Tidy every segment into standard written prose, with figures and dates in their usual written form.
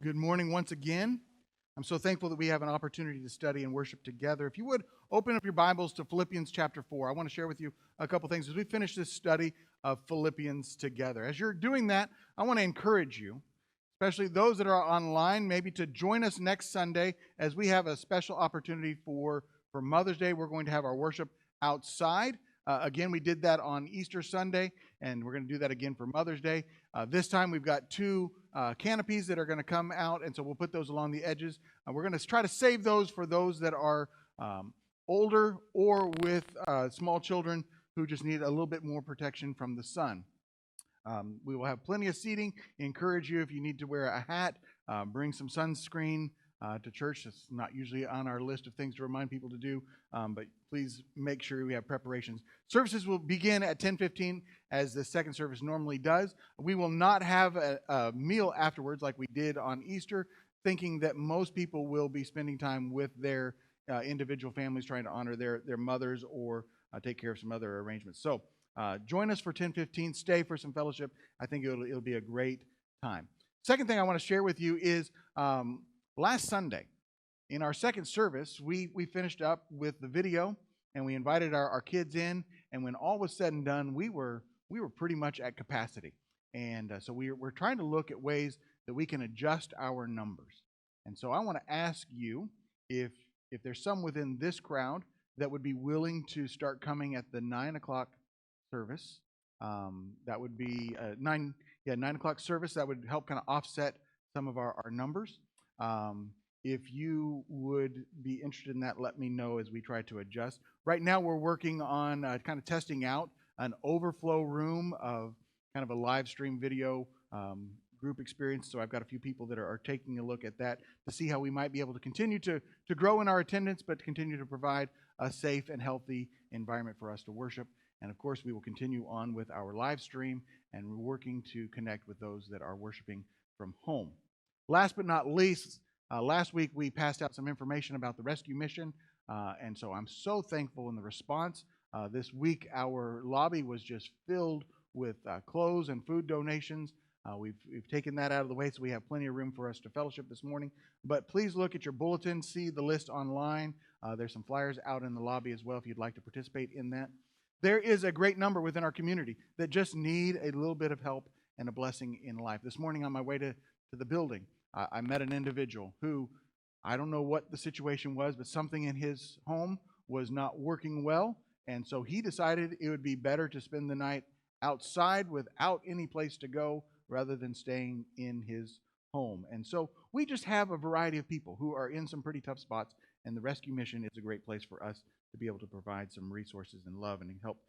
Good morning once again. I'm so thankful that we have an opportunity to study and worship together. If you would, open up your Bibles to Philippians chapter 4. I want to share with you a couple things as we finish this study of Philippians together. As you're doing that, I want to encourage you, especially those that are online, maybe to join us next Sunday as we have a special opportunity for Mother's Day. We're going to have our worship outside. Again, we did that on Easter Sunday, and we're going to do that again for Mother's Day. This time we've got two canopies that are going to come out, and so we'll put those along the edges. We're going to try to save those for those that are older or with small children who just need a little bit more protection from the sun. We will have plenty of seating. Encourage you, if you need to wear a hat, bring some sunscreen to church. It's not usually on our list of things to remind people to do, but please make sure we have preparations. Services will begin at 10:15 as the second service normally does. We will not have a meal afterwards like we did on Easter, thinking that most people will be spending time with their individual families trying to honor their mothers or take care of some other arrangements. So join us for 10:15. Stay for some fellowship. I think it'll be a great time. Second thing I want to share with you is last Sunday, in our second service, we finished up with the video, and we invited our kids in, and when all was said and done, we were pretty much at capacity. And so we're trying to look at ways that we can adjust our numbers. And so I want to ask you if there's some within this crowd that would be willing to start coming at the 9 o'clock service. That would be 9 o'clock service. That would help kind of offset some of our numbers. If you would be interested in that, let me know as we try to adjust. Right now, we're working on kind of testing out an overflow room of kind of a live stream video group experience. So I've got a few people that are taking a look at that to see how we might be able to continue to grow in our attendance, but continue to provide a safe and healthy environment for us to worship. And of course, we will continue on with our live stream, and we're working to connect with those that are worshiping from home. Last but not least, last week we passed out some information about the rescue mission, and so I'm so thankful in the response. This week our lobby was just filled with clothes and food donations. We've taken that out of the way, so we have plenty of room for us to fellowship this morning. But please look at your bulletin, see the list online. There's some flyers out in the lobby as well if you'd like to participate in that. There is a great number within our community that just need a little bit of help and a blessing in life. This morning on my way to the building, I met an individual who, I don't know what the situation was, but something in his home was not working well, and so he decided it would be better to spend the night outside without any place to go rather than staying in his home. And so we just have a variety of people who are in some pretty tough spots, and the rescue mission is a great place for us to be able to provide some resources and love and help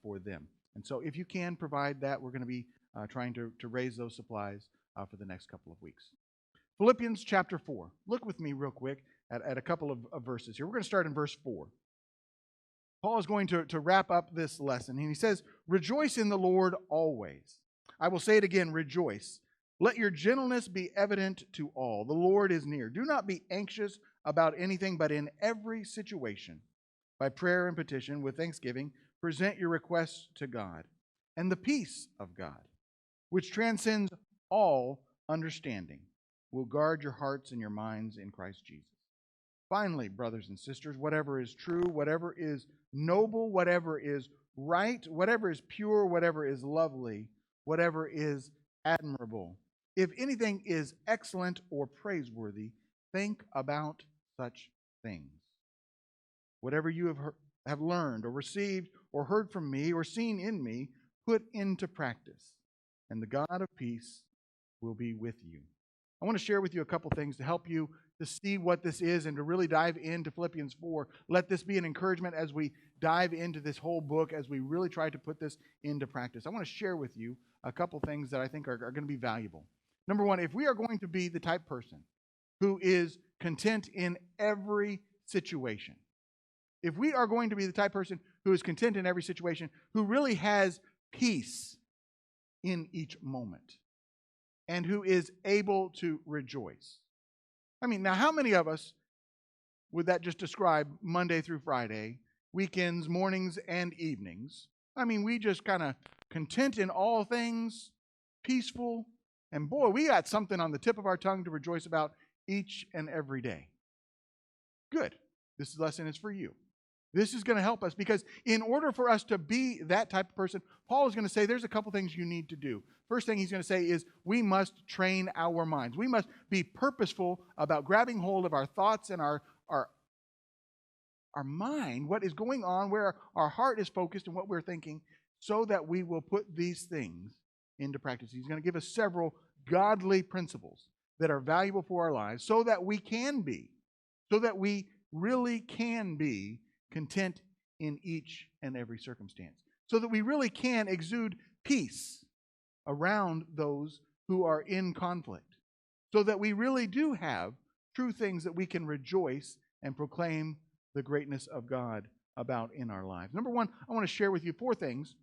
for them. And so if you can provide that, we're going to be trying to raise those supplies for the next couple of weeks. Philippians chapter 4. Look with me real quick at a couple of verses here. We're going to start in verse 4. Paul is going to wrap up this lesson, and he says, "Rejoice in the Lord always. I will say it again, rejoice. Let your gentleness be evident to all. The Lord is near. Do not be anxious about anything, but in every situation, by prayer and petition, with thanksgiving, present your requests to God. And the peace of God, which transcends all understanding, will guard your hearts and your minds in Christ Jesus. Finally, brothers and sisters, whatever is true, whatever is noble, whatever is right, whatever is pure, whatever is lovely, whatever is admirable, if anything is excellent or praiseworthy, think about such things. Whatever you have learned or received or heard from me or seen in me, put into practice, and the God of peace will be with you." I want to share with you a couple things to help you to see what this is and to really dive into Philippians 4. Let this be an encouragement as we dive into this whole book, as we really try to put this into practice. I want to share with you a couple things that I think are going to be valuable. Number one, if we are going to be the type person who is content in every situation, if we are going to be the type person who is content in every situation, who really has peace in each moment, and who is able to rejoice. I mean, now how many of us would that just describe Monday through Friday, weekends, mornings, and evenings? I mean, we just kind of content in all things, peaceful, And boy, we got something on the tip of our tongue to rejoice about each and every day. Good. This lesson is for you. This is going to help us because in order for us to be that type of person, Paul is going to say there's a couple things you need to do. First thing he's going to say is we must train our minds. We must be purposeful about grabbing hold of our thoughts and our mind, what is going on, where our heart is focused and what we're thinking, so that we will put these things into practice. He's going to give us several godly principles that are valuable for our lives so that we really can be content in each and every circumstance, so that we really can exude peace around those who are in conflict, so that we really do have true things that we can rejoice and proclaim the greatness of God about in our lives. Number one, I want to share with you 4 things.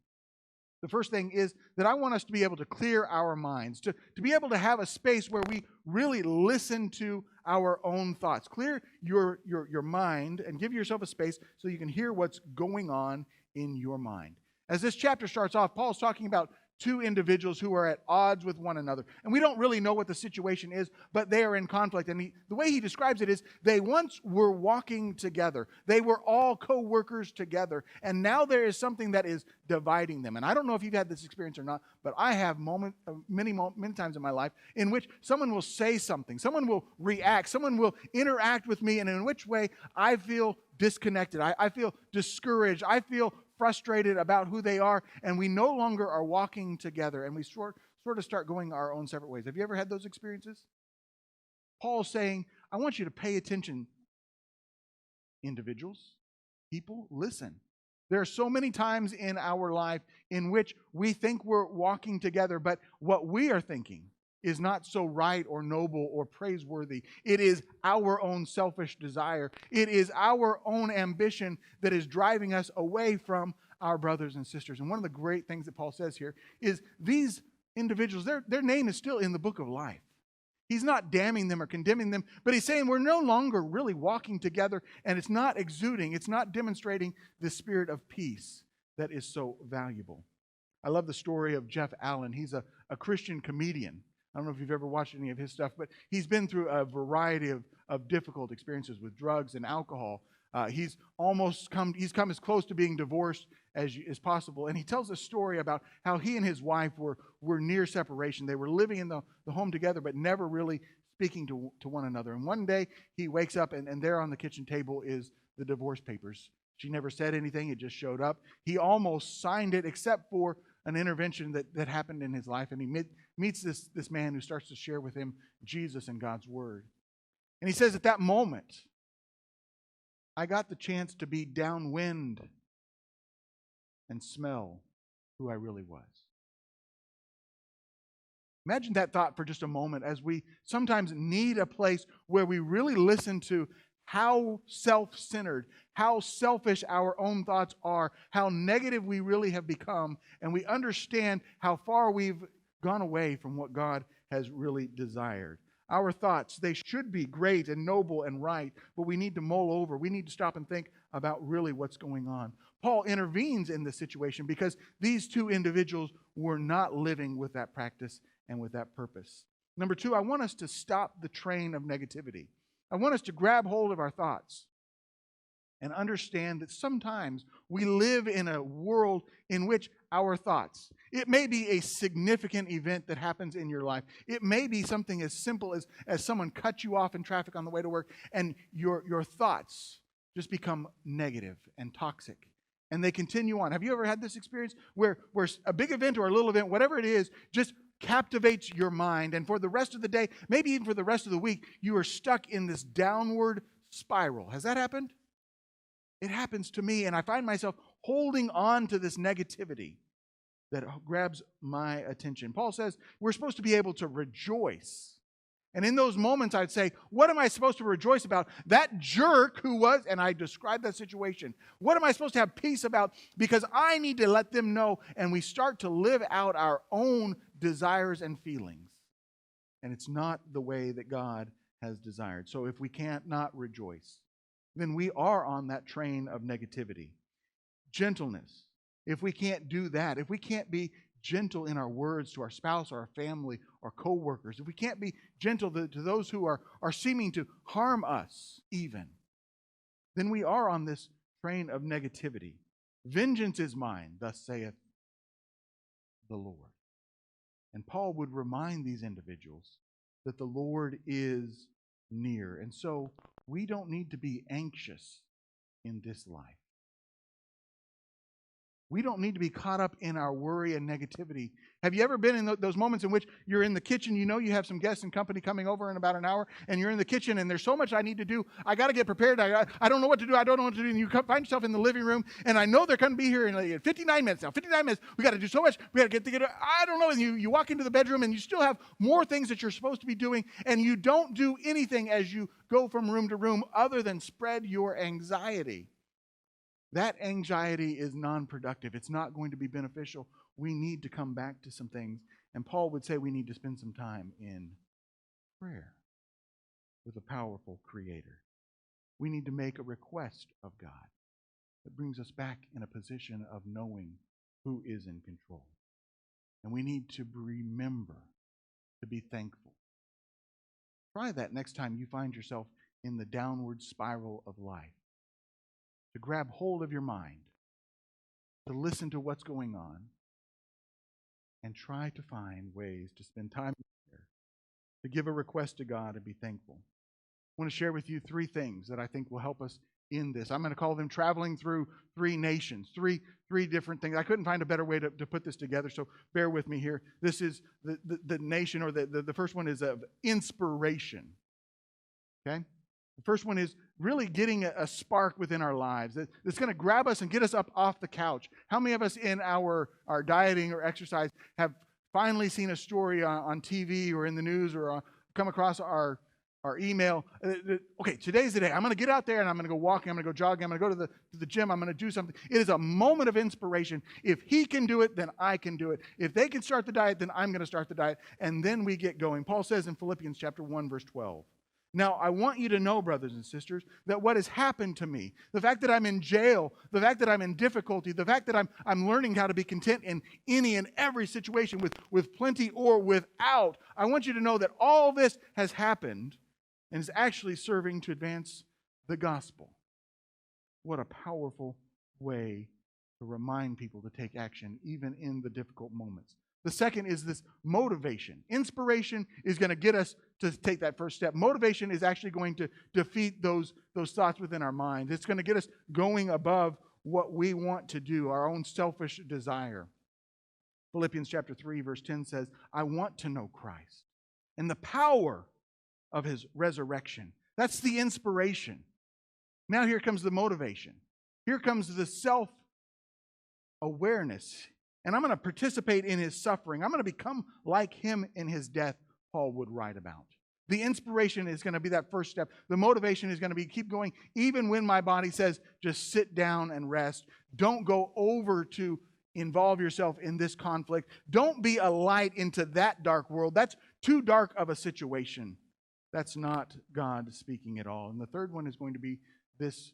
The first thing is that I want us to be able to clear our minds, to be able to have a space where we really listen to our own thoughts. Clear your mind and give yourself a space so you can hear what's going on in your mind. As this chapter starts off, Paul's talking about 2 individuals who are at odds with one another. And we don't really know what the situation is, but they are in conflict. And the way he describes it is they once were walking together. They were all co-workers together. And now there is something that is dividing them. And I don't know if you've had this experience or not, but I have many times in my life in which someone will say something, someone will react, someone will interact with me, and in which way I feel disconnected. I feel discouraged. I feel frustrated about who they are, and we no longer are walking together, and we sort of start going our own separate ways. Have you ever had those experiences? Paul's saying, I want you to pay attention, individuals, people, listen. There are so many times in our life in which we think we're walking together, but what we are thinking is not so right or noble or praiseworthy. It is our own selfish desire. It is our own ambition that is driving us away from our brothers and sisters. And one of the great things that Paul says here is these individuals, their name is still in the book of life. He's not damning them or condemning them, but he's saying we're no longer really walking together, and it's not exuding, it's not demonstrating the spirit of peace that is so valuable. I love the story of Jeff Allen. He's a Christian comedian. I don't know if you've ever watched any of his stuff, but he's been through a variety of difficult experiences with drugs and alcohol. He's come as close to being divorced as possible. And he tells a story about how he and his wife were near separation. They were living in the home together, but never really speaking to one another. And one day he wakes up, and there on the kitchen table is the divorce papers. She never said anything. It just showed up. He almost signed it, except for an intervention that happened in his life. And he meets this man who starts to share with him Jesus and God's Word. And he says, at that moment, I got the chance to be downwind and smell who I really was. Imagine that thought for just a moment, as we sometimes need a place where we really listen to how self-centered, how selfish our own thoughts are, how negative we really have become, and we understand how far we've gone away from what God has really desired. Our thoughts, they should be great and noble and right, but we need to mull over. We need to stop and think about really what's going on. Paul intervenes in this situation because these 2 individuals were not living with that practice and with that purpose. Number 2, I want us to stop the train of negativity. I want us to grab hold of our thoughts and understand that sometimes we live in a world in which our thoughts, it may be a significant event that happens in your life. It may be something as simple as someone cut you off in traffic on the way to work, and your thoughts just become negative and toxic, and they continue on. Have you ever had this experience where a big event or a little event, whatever it is, just captivates your mind, and for the rest of the day, maybe even for the rest of the week, you are stuck in this downward spiral? Has that happened? It happens to me, and I find myself holding on to this negativity that grabs my attention. Paul says we're supposed to be able to rejoice. And in those moments, I'd say, what am I supposed to rejoice about? That jerk who was, and I described that situation. What am I supposed to have peace about? Because I need to let them know, and we start to live out our own desires and feelings. And it's not the way that God has desired. So if we can't not rejoice, then we are on that train of negativity. Gentleness. If we can't do that, if we can't be gentle in our words to our spouse or our family or co-workers, if we can't be gentle to those who are seeming to harm us even, then we are on this train of negativity. Vengeance is mine, thus saith the Lord. And Paul would remind these individuals that the Lord is near. And so we don't need to be anxious in this life. We don't need to be caught up in our worry and negativity. Have you ever been in those moments in which you're in the kitchen, you know you have some guests and company coming over in about an hour, and you're in the kitchen and there's so much I need to do. I got to get prepared. I don't know what to do. I don't know what to do. And you find yourself in the living room, and I know they're going to be here in 59 minutes now. 59 minutes. We got to do so much. We got to get together. I don't know. And you walk into the bedroom, and you still have more things that you're supposed to be doing, and you don't do anything as you go from room to room other than spread your anxiety. That anxiety is non-productive. It's not going to be beneficial. We need to come back to some things. And Paul would say we need to spend some time in prayer with a powerful Creator. We need to make a request of God that brings us back in a position of knowing who is in control. And we need to remember to be thankful. Try that next time you find yourself in the downward spiral of life. To grab hold of your mind, to listen to what's going on, and try to find ways to spend time in prayer, to give a request to God and be thankful. I want to share with you 3 things that I think will help us in this. I'm going to call them traveling through 3 nations, three different things. I couldn't find a better way to put this together, so bear with me here. This is the nation, or the first one is of inspiration. Okay? The first one is really getting a spark within our lives. It's going to grab us and get us up off the couch. How many of us in our dieting or exercise have finally seen a story on TV or in the news or come across our email? Okay, today's the day. I'm going to get out there and I'm going to go walking. I'm going to go jogging. I'm going to go to the gym. I'm going to do something. It is a moment of inspiration. If he can do it, then I can do it. If they can start the diet, then I'm going to start the diet. And then we get going. Paul says in Philippians chapter 1, verse 12, "Now, I want you to know, brothers and sisters, that what has happened to me, the fact that I'm in jail, the fact that I'm in difficulty, the fact that I'm learning how to be content in any and every situation with plenty or without, I want you to know that all this has happened and is actually serving to advance the gospel." What a powerful way to remind people to take action, even in the difficult moments. The second is this motivation. Inspiration is going to get us to take that first step. Motivation is actually going to defeat those thoughts within our minds. It's going to get us going above what we want to do, our own selfish desire. Philippians chapter 3, verse 10 says, "I want to know Christ and the power of his resurrection." That's the inspiration. Now here comes the motivation. Here comes the self-awareness. And I'm going to participate in his suffering. I'm going to become like him in his death, Paul would write about. The inspiration is going to be that first step. The motivation is going to be keep going, even when my body says, just sit down and rest. Don't go over to involve yourself in this conflict. Don't be a light into that dark world. That's too dark of a situation. That's not God speaking at all. And the third one is going to be this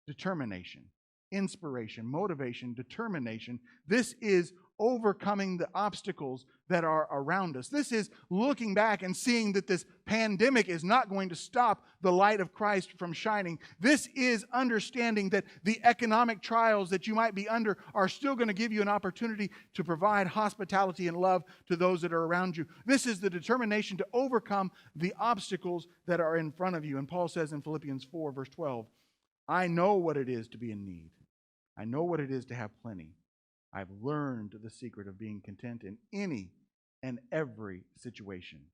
determination. Inspiration, motivation, determination. This is overcoming the obstacles that are around us. This is looking back and seeing that this pandemic is not going to stop the light of Christ from shining. This is understanding that the economic trials that you might be under are still going to give you an opportunity to provide hospitality and love to those that are around you. This is the determination to overcome the obstacles that are in front of you. And Paul says in Philippians 4, verse 12, "I know what it is to be in need. I know what it is to have plenty. I've learned the secret of being content in any and every situation,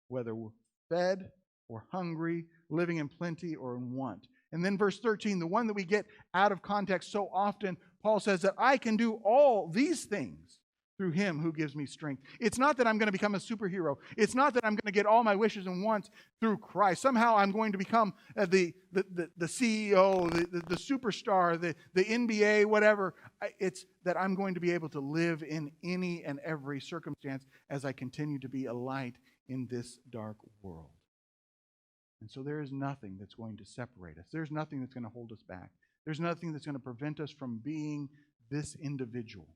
whether we're fed or hungry, living in plenty or in want." And then verse 13, the one that we get out of context so often, Paul says that I can do all these things through him who gives me strength. It's not that I'm going to become a superhero. It's not that I'm going to get all my wishes and wants through Christ. Somehow I'm going to become the CEO, the superstar, the NBA, whatever. It's that I'm going to be able to live in any and every circumstance as I continue to be a light in this dark world. And so there is nothing that's going to separate us. There's nothing that's going to hold us back. There's nothing that's going to prevent us from being this individual.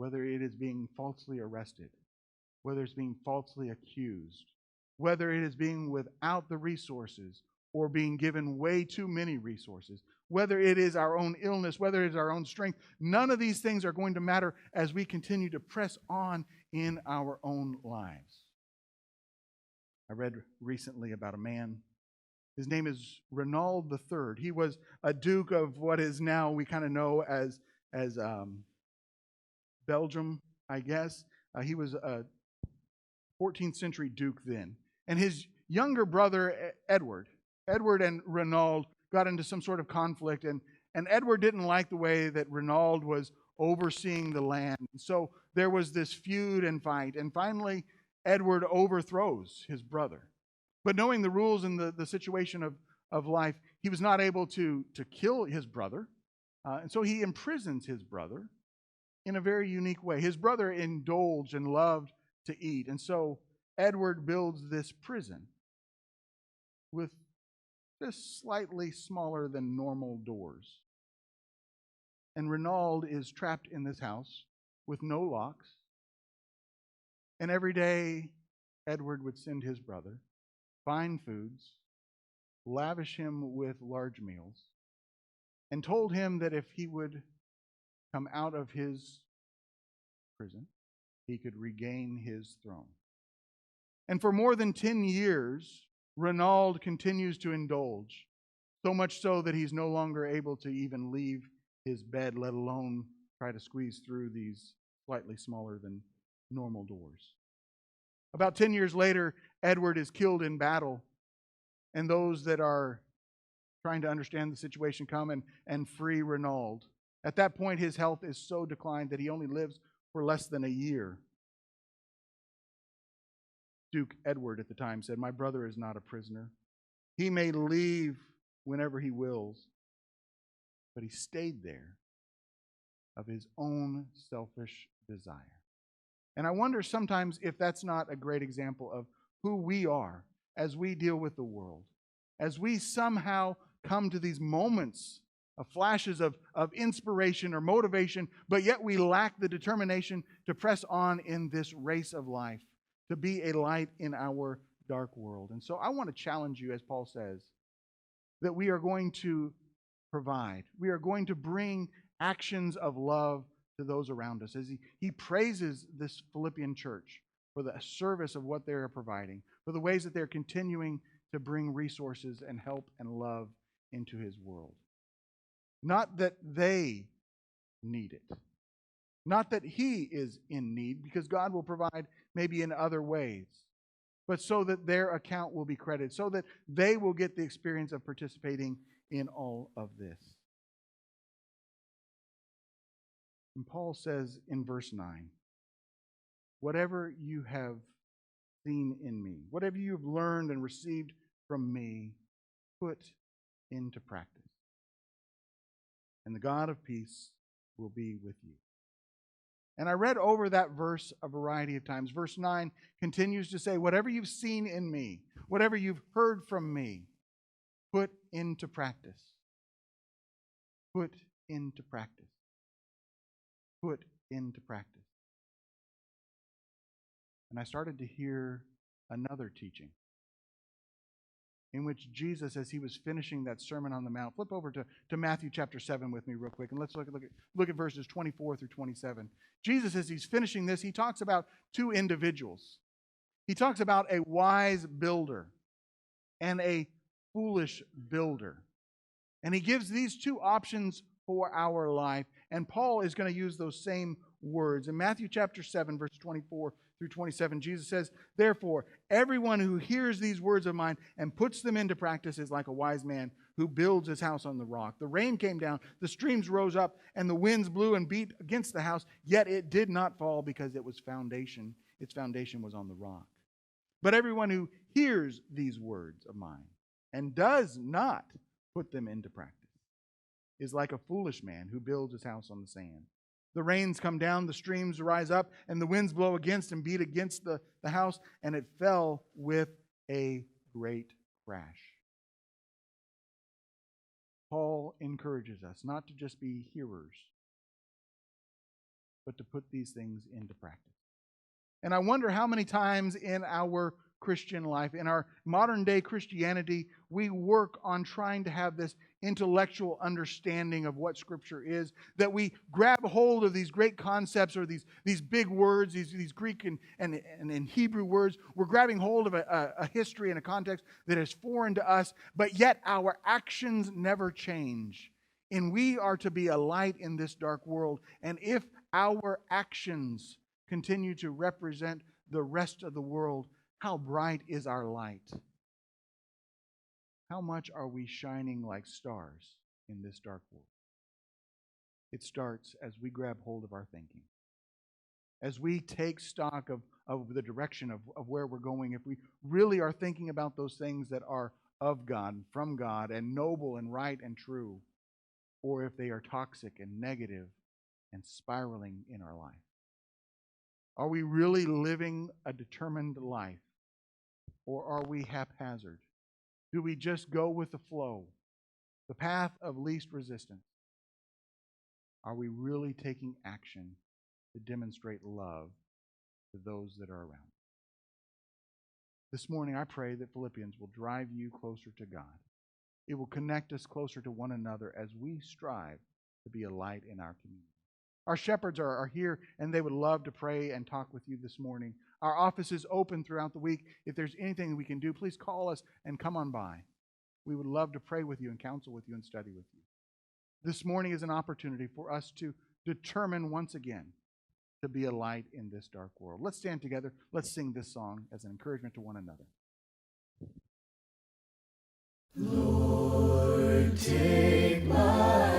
whether it is being falsely arrested, whether it's being falsely accused, whether it is being without the resources or being given way too many resources, whether it is our own illness, whether it is our own strength, none of these things are going to matter as we continue to press on in our own lives. I read recently about a man. His name is Renaud III. He was a duke of what is now we kind of know as Belgium, I guess. He was a 14th century duke then. And his younger brother, Edward and Renaud got into some sort of conflict, and Edward didn't like the way that Renaud was overseeing the land. So there was this feud and fight, and finally Edward overthrows his brother. But knowing the rules and the situation of life, he was not able to kill his brother, and so he imprisons his brother in a very unique way. His brother indulged and loved to eat, and so Edward builds this prison with just slightly smaller than normal doors. And Renaud is trapped in this house with no locks. And every day, Edward would send his brother fine foods, lavish him with large meals, and told him that if he would come out of his prison, he could regain his throne. And for more than 10 years, Renaud continues to indulge, so much so that he's no longer able to even leave his bed, let alone try to squeeze through these slightly smaller than normal doors. About 10 years later, Edward is killed in battle, and those that are trying to understand the situation come and free Renaud. At that point, his health is so declined that he only lives for less than a year. Duke Edward at the time said, "My brother is not a prisoner. He may leave whenever he wills, but he stayed there of his own selfish desire." And I wonder sometimes if that's not a great example of who we are as we deal with the world, as we somehow come to these moments of flashes of inspiration or motivation, but yet we lack the determination to press on in this race of life, to be a light in our dark world. And so I want to challenge you, as Paul says, that we are going to provide. We are going to bring actions of love to those around us. As he praises this Philippian church for the service of what they are providing, for the ways that they're continuing to bring resources and help and love into his world. Not that they need it. Not that he is in need, because God will provide maybe in other ways, but so that their account will be credited, so that they will get the experience of participating in all of this. And Paul says in verse 9, whatever you have seen in me, whatever you have learned and received from me, put into practice. And the God of peace will be with you. And I read over that verse a variety of times. Verse 9 continues to say, whatever you've seen in me, whatever you've heard from me, put into practice. Put into practice. Put into practice. And I started to hear another teaching in which Jesus, as he was finishing that Sermon on the Mount, flip over to Matthew chapter 7 with me real quick, and let's look at verses 24 through 27. Jesus, as he's finishing this, he talks about two individuals. He talks about a wise builder and a foolish builder. And he gives these two options for our life, and Paul is going to use those same words. In Matthew chapter 7, verse 24 through 27, Jesus says, therefore, everyone who hears these words of mine and puts them into practice is like a wise man who builds his house on the rock. The rain came down, the streams rose up, and the winds blew and beat against the house, yet it did not fall because its foundation was on the rock. But everyone who hears these words of mine and does not put them into practice is like a foolish man who builds his house on the sand. The rains come down, the streams rise up, and the winds blow against and beat against the house, and it fell with a great crash. Paul encourages us not to just be hearers, but to put these things into practice. And I wonder how many times in our Christian life, in our modern day Christianity, we work on trying to have this intellectual understanding of what Scripture is, that we grab hold of these great concepts or these big words, these Greek and Hebrew words. We're grabbing hold of a history and a context that is foreign to us, but yet our actions never change. And we are to be a light in this dark world. And if our actions continue to represent the rest of the world, how bright is our light? How much are we shining like stars in this dark world? It starts as we grab hold of our thinking. As we take stock of the direction of where we're going, if we really are thinking about those things that are of God, from God, and noble and right and true, or if they are toxic and negative and spiraling in our life. Are we really living a determined life? Or are we haphazard? Do we just go with the flow, the path of least resistance? Are we really taking action to demonstrate love to those that are around? This morning, I pray that Philippians will drive you closer to God. It will connect us closer to one another as we strive to be a light in our community. Our shepherds are here, and they would love to pray and talk with you this morning. Our office is open throughout the week. If there's anything we can do, please call us and come on by. We would love to pray with you and counsel with you and study with you. This morning is an opportunity for us to determine once again to be a light in this dark world. Let's stand together. Let's sing this song as an encouragement to one another. Lord, take my